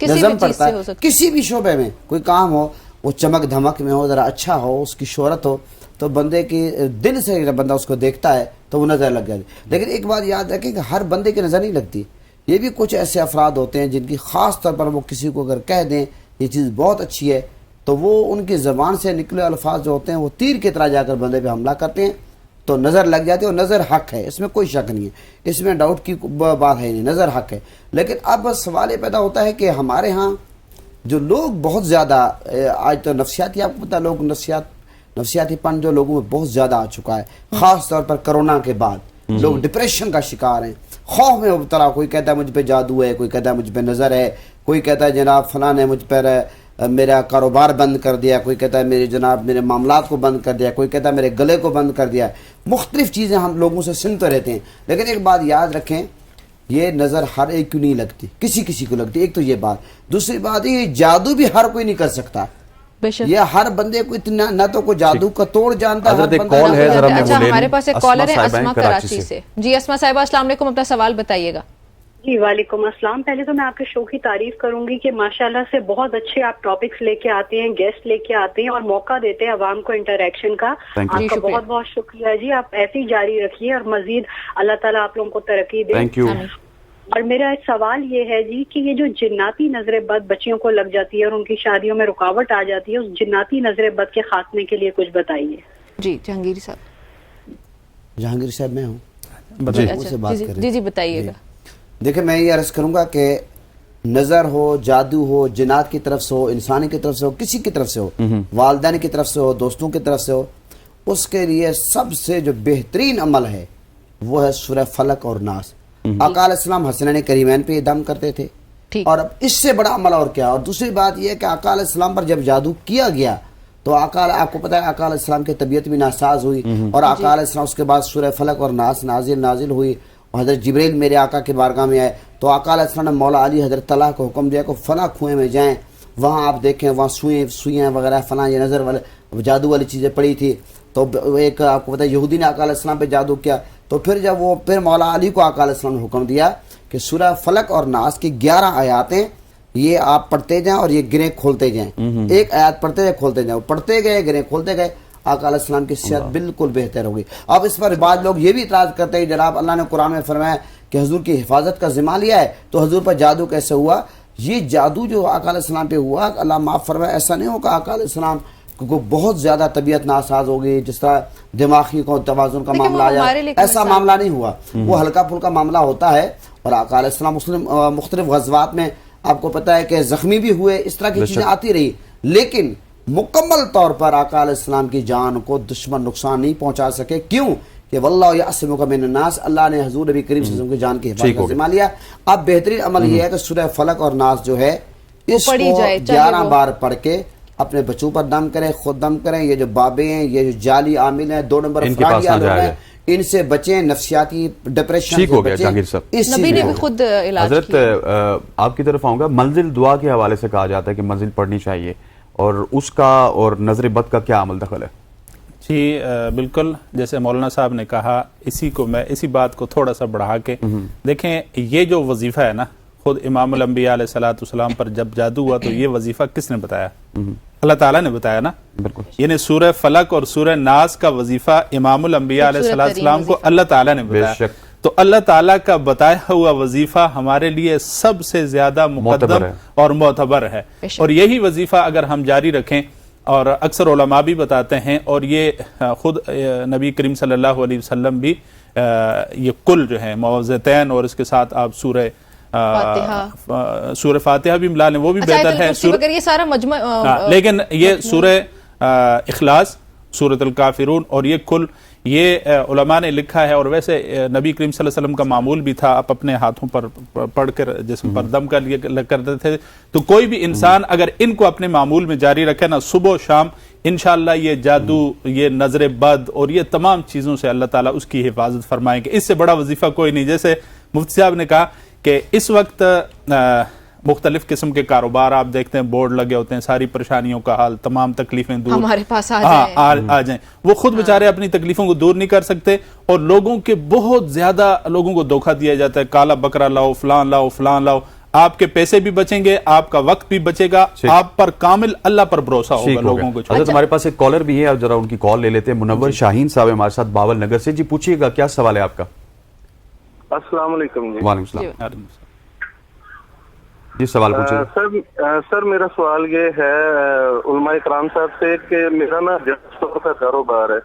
کسی بھی نظم چیز پڑھتا سے ہو ہے, سکتا ہے. کسی بھی شعبے میں کوئی کام ہو, وہ چمک دھمک میں ہو, ذرا اچھا ہو, اس کی شہرت ہو, تو بندے کی دل سے جب بندہ اس کو دیکھتا ہے تو وہ نظر لگ جاتی. لیکن ایک بات یاد رکھیں کہ ہر بندے کی نظر نہیں لگتی. یہ بھی کچھ ایسے افراد ہوتے ہیں جن کی خاص طور پر وہ کسی کو اگر کہہ دیں یہ چیز بہت اچھی ہے, تو وہ ان کی زبان سے نکلے الفاظ جو ہوتے ہیں وہ تیر کی طرح جا کر بندے پہ حملہ کرتے ہیں, تو نظر لگ جاتی ہے. اور نظر حق ہے, اس میں کوئی شک نہیں ہے, اس میں ڈاؤٹ کی بات ہے نہیں, نظر حق ہے. لیکن اب سوال یہ پیدا ہوتا ہے کہ ہمارے ہاں جو لوگ بہت زیادہ آج تو نفسیاتی, آپ کو پتہ لوگ نفسیاتی پن جو لوگوں میں بہت زیادہ آ چکا ہے, خاص طور پر کرونا کے بعد لوگ ڈپریشن کا شکار ہیں, خوف میں مبتلا. کوئی کہتا ہے مجھ پہ جادو ہے, کوئی کہتا ہے مجھ پہ نظر ہے, کوئی کہتا ہے جناب فلاں نے مجھ پر میرا کاروبار بند کر دیا, کوئی کہتا ہے میرے معاملات کو بند کر دیا, کوئی کہتا ہے میرے گلے کو بند کر دیا. مختلف چیزیں ہم لوگوں سے سنتے رہتے ہیں. لیکن ایک بات یاد رکھیں, یہ نظر ہر ایک کو نہیں لگتی, کسی کو لگتی. ایک تو یہ بات. دوسری بات یہ جادو بھی ہر کوئی نہیں کر سکتا. یہ ہر بندے کو اتنا نہ تو کوئی جادو کا توڑ جانتا ہے. اچھا, ہمارے پاس ایک کالر ہے اسما کراچی سے. جی اسما صاحبہ السلام علیکم, اپنا سوال بتائیے گا. جی وعلیکم السلام. پہلے تو میں آپ کے شو کی تعریف کروں گی کہ ماشاءاللہ سے بہت اچھے آپ ٹاپکس لے کے آتے ہیں, گیسٹ لے کے آتے ہیں اور موقع دیتے ہیں عوام کو انٹریکشن کا. آپ کا بہت بہت شکریہ جی. آپ ایسے ہی جاری رکھیے اور مزید اللہ تعالیٰ آپ لوگوں کو ترقی دے. اور میرا ایک سوال یہ ہے جی کہ یہ جو جناتی نظر بد بچیوں کو لگ جاتی ہے اور ان کی شادیوں میں رکاوٹ آ جاتی ہے, اس جناتی نظر بد کے خاتمے کے لیے کچھ بتائیے. جی جہانگیر صاحب. جہانگیر صاحب میں ہوں, جی بتائیے گا. دیکھیں میں یہ عرض کروں گا کہ نظر ہو, جادو ہو, جنات کی طرف سے ہو, انسانی کی طرف سے ہو, کسی کی طرف سے ہو, والدین کی طرف سے ہو, دوستوں کی طرف سے ہو, اس کے لیے سب سے جو بہترین عمل ہے وہ ہے سورہ فلق اور ناس. آقا علیہ السلام حسنین کریمین پہ یہ دم کرتے تھے, اور اب اس سے بڑا عمل اور کیا. اور دوسری بات یہ ہے کہ آقا علیہ السلام پر جب جادو کیا گیا تو آپ کو پتا ہے آقا علیہ السلام کی طبیعت بھی ناساز ہوئی, اور آقا علیہ السلام اس کے بعد سورہ فلق اور ناس نازل ہوئی. حضرت جبریل میرے آقا کے بارگاہ میں آئے تو آقا علیہ السلام نے مولا علی حضرت طلحہ کو حکم دیا کہ فلاں کنویں میں جائیں, وہاں آپ دیکھیں وہاں سوئیاں وغیرہ فلاں یہ نظر والے جادو والی چیزیں پڑی تھی. تو ایک آپ کو پتا ہے یہودی نے آقا علیہ السلام پہ جادو کیا, تو پھر مولا علی کو آقا علیہ السلام نے حکم دیا کہ سورہ فلق اور ناس کی 11 آیاتیں یہ آپ پڑھتے جائیں اور یہ گریں کھولتے جائیں. ایک آیات پڑھتے جائیں کھولتے جائیں, پڑھتے گئے گریں کھولتے گئے, آقا علیہ السلام کی صحت بالکل بہتر ہوگی. اب اس پر بعض لوگ یہ بھی اعتراض کرتے ہیں جناب اللہ نے قرآن میں فرمایا کہ حضور کی حفاظت کا ذمہ لیا ہے, تو حضور پر جادو کیسے ہوا؟ یہ جادو جو آقا علیہ السلام پہ ہوا, اللہ معاف فرمائے, ایسا نہیں ہوگا آقا علیہ السلام کو بہت زیادہ طبیعت ناساز ہوگی, جس طرح دماغی کو توازن کا معاملہ آیا, ایسا معاملہ نہیں ہوا. وہ ہلکا پھلکا معاملہ ہوتا ہے. اور آقا علیہ السلام مختلف غزوات میں آپ کو پتا ہے کہ زخمی بھی ہوئے, اس طرح کی چیزیں آتی رہی, لیکن مکمل طور پر آقا علیہ السلام کی جان کو دشمن نقصان نہیں پہنچا سکے. کیوں کہ واللہ یعصمک من الناس, اللہ نے حضور نبی کریم صلی اللہ علیہ وسلم کی جان کی حفاظت کا ذمہ لیا. اب بہترین عمل یہ ہے کہ سورہ فلق اور ناس جو ہے اس کو 11 بار پڑھ کے اپنے بچوں پر دم کریں, خود دم کریں. یہ جو بابے ہیں, یہ جو جعلی عامل ہیں, 2 نمبر فراڈیا لوگ ہیں, ان سے بچیں, نفسیاتی ڈپریشن سے بچیں. نبی نے بھی خود علاج کیا. حضرت آپ کی طرف آؤں گا, منزل دعا کے حوالے سے کہا جاتا ہے کہ منزل پڑھنی چاہیے, اور اس کا اور نظر بد کا کیا عمل دخل ہے؟ جی بالکل, جیسے مولانا صاحب نے کہا, اسی بات کو تھوڑا سا بڑھا کے دیکھیں. یہ جو وظیفہ ہے نا, خود امام الانبیاء علیہ الصلوۃ والسلام پر جب جادو ہوا تو یہ وظیفہ کس نے بتایا؟ اللہ تعالیٰ نے بتایا نا. یعنی سورہ فلق اور سورہ ناس کا وظیفہ امام الانبیاء علیہ الصلوۃ والسلام کو اللہ تعالیٰ نے بتایا. تو اللہ تعالیٰ کا بتایا ہوا وظیفہ ہمارے لیے سب سے زیادہ مقدم اور معتبر ہے. اور یہی وظیفہ اگر ہم جاری رکھیں, اور اکثر علماء بھی بتاتے ہیں, اور یہ خود نبی کریم صلی اللہ علیہ وسلم بھی یہ کل جو ہے معوذتین اور اس کے ساتھ آپ سورہ فاتحہ بھی ملا لیں, وہ بھی بہتر ہے. یہ سارا مجمع, لیکن یہ سورہ اخلاص, سورۃ الکافرون اور یہ کل, یہ علماء نے لکھا ہے. اور ویسے نبی کریم صلی اللہ علیہ وسلم کا معمول بھی تھا, آپ اپنے ہاتھوں پر پڑھ کر جسم پر دم کرتے تھے. تو کوئی بھی انسان اگر ان کو اپنے معمول میں جاری رکھے نا, صبح و شام, انشاءاللہ یہ جادو, یہ نظر بد اور یہ تمام چیزوں سے اللہ تعالیٰ اس کی حفاظت فرمائیں گے. اس سے بڑا وظیفہ کوئی نہیں. جیسے مفتی صاحب نے کہا کہ اس وقت مختلف قسم کے کاروبار آپ دیکھتے ہیں, بورڈ لگے ہوتے ہیں, ساری پریشانیوں کا حال, تمام تکلیفیں دور ہمارے پاس آ جائیں. وہ خود بیچارے اپنی تکلیفوں کو دور نہیں کر سکتے, اور لوگوں کے بہت زیادہ لوگوں کو دھوکہ دیا جاتا ہے, کالا بکرا لاؤ, فلان لاؤ, فلان لاؤ. آپ کے پیسے بھی بچیں گے, آپ کا وقت بھی بچے گا, آپ پر کامل اللہ پر بھروسہ ہوگا لوگوں کو. حضرت ہمارے پاس ایک کالر بھی ہے, اب ذرا ان کی کال لے لیتے ہیں. منور شاہین صاحب ہمارے ساتھ باول نگر سے. جی پوچھیے گا, کیا سوال ہے آپ کا؟ السلام علیکم. جی وعلیکم السلام. جی سوال پوچھیے. سر میرا سوال یہ ہے علماء کرام صاحب سے کہ میرا نا جسٹور کا کاروبار ہے,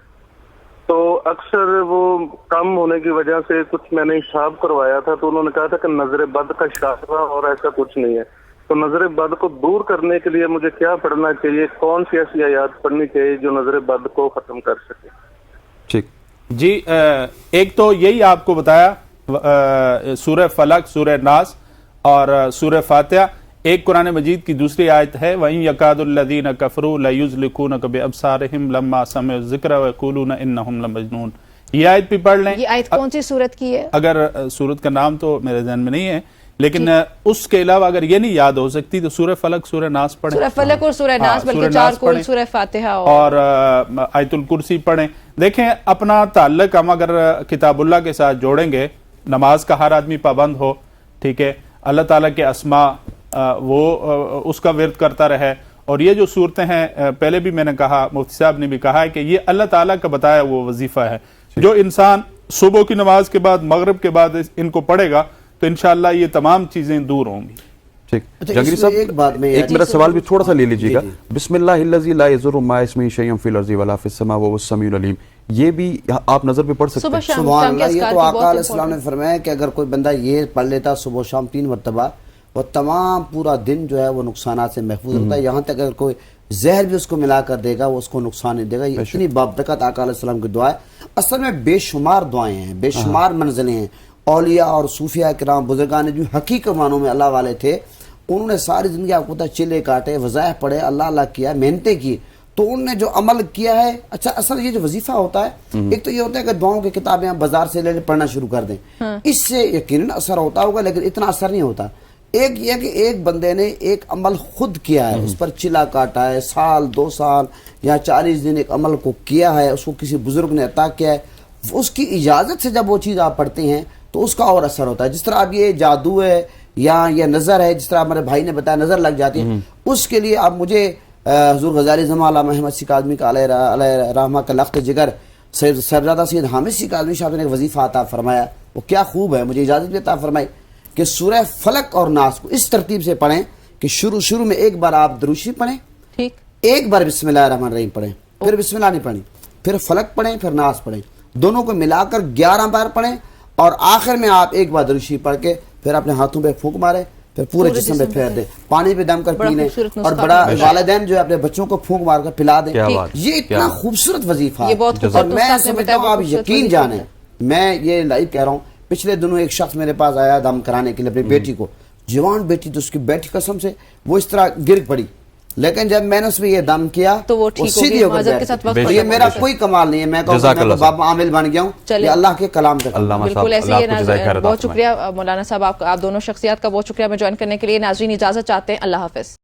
تو اکثر وہ کم ہونے کی وجہ سے کچھ میں نے حساب کروایا تھا, تو انہوں نے کہا تھا کہ نظر بد کا شکار تھا اور ایسا کچھ نہیں ہے. تو نظر بد کو دور کرنے کے لیے مجھے کیا پڑھنا چاہیے, کون سی ایسی آیات پڑھنی چاہیے جو نظر بد کو ختم کر سکے؟ ٹھیک جی, ایک تو یہی آپ کو بتایا, سورہ فلق, سورہ ناس اور سورہ فاتحہ. ایک قرآن مجید کی دوسری آیت ہے وَإِن يَكَادُ الَّذِينَ كَفَرُوا لَيُزْلِقُونَكَ بِأَبْصَارِهِمْ لَمَّا سَمِعُوا الذِّكْرَ وَيَقُولُونَ إِنَّهُ لَمَجْنُونَ. یہ آیت بھی پڑھ لیں. یہ آیت کون سی سورت کی ہے؟ اگر سورت کا نام تو میرے ذہن میں نہیں ہے, لیکن اس کے علاوہ اگر یہ نہیں یاد ہو سکتی تو سورہ فلق, سورہ ناس پڑھیں. سورہ فلق اور سورہ ناس, بلکہ چار کل سورہ فاتحہ اور آیت الکرسی پڑھیں. دیکھیں اپنا تعلق ہم اگر کتاب اللہ کے ساتھ جوڑیں گے, نماز کا ہر آدمی پابند ہو, ٹھیک ہے, اللہ تعالیٰ کے اسماء وہ اس کا ورد کرتا رہے. اور یہ جو صورتیں ہیں, پہلے بھی میں نے کہا, مفتی صاحب نے بھی کہا ہے کہ یہ اللہ تعالیٰ کا بتایا وہ وظیفہ ہے. جو انسان صبح کی نماز کے بعد, مغرب کے بعد ان کو پڑھے گا تو انشاءاللہ یہ تمام چیزیں دور ہوں گی. ٹھیک. جہانگیر صاحب ایک میرا سوال بھی تھوڑا سا لے لیجیے گا. بسم اللہ الذی لا یضر مع اسمہ شیء فی الارض ولا فی السماء وهو السمیع العلیم, یہ بھی آپ نظر پہ پڑھ سکتے ہیں. سبحان اللہ. یہ تو آقا علیہ السلام نے فرمایا کہ اگر کوئی بندہ یہ پڑھ لیتا صبح شام 3 مرتبہ, وہ تمام پورا دن جو ہے وہ نقصانات سے محفوظ ہوتا ہے. یہاں تک اگر کوئی زہر بھی اس کو ملا کر دے گا وہ اس کو نقصان نہیں دے گا. یہ اتنی بابرکت آقا علیہ السلام کی دعا ہے. اصل میں بے شمار دعائیں ہیں, بے شمار منزلیں ہیں. اولیاء اور صوفیاء کرام, بزرگان جو حقیقی معنوں میں اللہ والے تھے, انہوں نے ساری زندگی آپ کو پتہ چلے کاٹے, وظائف پڑھے, اللہ اللہ کیا, محنتیں کی, تو انہوں نے جو عمل کیا ہے. اچھا اصل یہ جو وظیفہ ہوتا ہے, ایک تو یہ ہوتا ہے کہ دعاؤں کی کتابیں آپ بازار سے لے پڑھنا شروع کر دیں, اس سے یقیناً اثر ہوتا ہوگا, لیکن اتنا اثر نہیں ہوتا. ایک یہ کہ ایک بندے نے ایک عمل خود کیا ہے, اس پر چلا کاٹا ہے, سال 2 سال یا 40 دن ایک عمل کو کیا ہے, اس کو کسی بزرگ نے عطا کیا ہے, اس کی اجازت سے جب وہ چیز آپ پڑھتے ہیں تو اس کا اور اثر ہوتا ہے. جس طرح اب یہ جادو ہے یا یہ نظر ہے, جس طرح ہمارے بھائی نے بتایا نظر لگ جاتی ہے, اس کے لیے اب مجھے حضور غزالی زمان علامہ احمد سی کاظمی کا علیہ رحمہ کا لخت جگر صاحبزادہ سید حامد سی کاظمی صاحب نے ایک وظیفہ عطا فرمایا, وہ کیا خوب ہے, مجھے اجازت بھی عطا فرمائی کہ سورہ فلق اور ناس کو اس ترتیب سے پڑھیں کہ شروع میں ایک بار آپ درود شریف پڑھیں, ٹھیک, ایک بار بسم اللہ الرحمن الرحیم پڑھیں, پھر بسم اللہ نہیں پڑھیں, پھر فلق پڑھیں, پھر ناس پڑھیں, دونوں کو ملا کر 11 بار پڑھیں, اور آخر میں آپ ایک بار درود شریف پڑھ کے پھر اپنے ہاتھوں پہ پھونک مارے, پھر پورے جسم پہ پھیر دیں, پانی پہ دم کر پی لیں, اور بڑا والدین جو ہے اپنے بچوں کو پھونک مار کر پلا دیں. یہ اتنا خوبصورت وظیفہ ہے, اور میں سمجھتا ہوں آپ یقین جانیں, میں یہ لائیو کہہ رہا ہوں, پچھلے دنوں ایک شخص میرے پاس آیا دم کرانے کے لیے اپنی بیٹی کو, جوان بیٹی, تو اس کی بیٹی قسم سے وہ اس طرح گر پڑی, لیکن جب میں نے اس میں یہ دم کیا تو وہ سیدھی ہو گئی. اور یہ میرا کوئی کمال نہیں ہے, میں کہوں بابا عامل بن گیا ہوں, یہ اللہ کے کلام کا. بالکل ایسے ہی. بہت شکریہ مولانا صاحب, آپ دونوں شخصیات کا بہت شکریہ میں جوائن کرنے کے لیے. ناظرین اجازت چاہتے ہیں, اللہ حافظ.